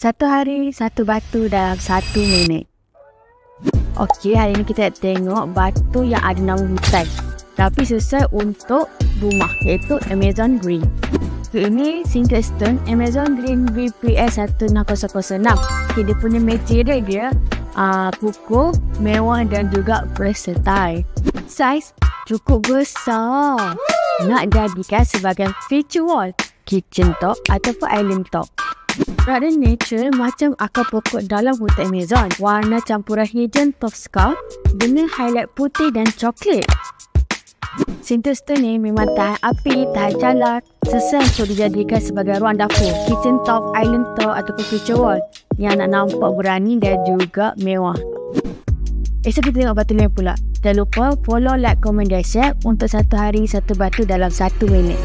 Satu hari, satu batu dalam 1 minit. Okey, hari ni kita tengok batu yang ada nama hutan, tapi sesuai untuk rumah, iaitu Amazon Green. Ini single stone Amazon Green VPS 1606. Okay, dia punya material dia kukuh, mewah dan juga versatile. Saiz cukup besar. Nak jadikan sebagai feature wall, kitchen top ataupun island top. Rada natural macam akar pokok dalam hutan Amazon. Warna campuran hijau top scarf dengan highlight putih dan coklat. Single stone ni memang tahan api, tahan jalan, sesuai untuk dijadikan sebagai ruang dapur, kitchen top, island top ataupun feature wall yang nak nampak berani dan juga mewah. Esok kita tengok batu lain pula. Jangan lupa follow, like, komen dan share untuk satu hari satu batu dalam 1 minit.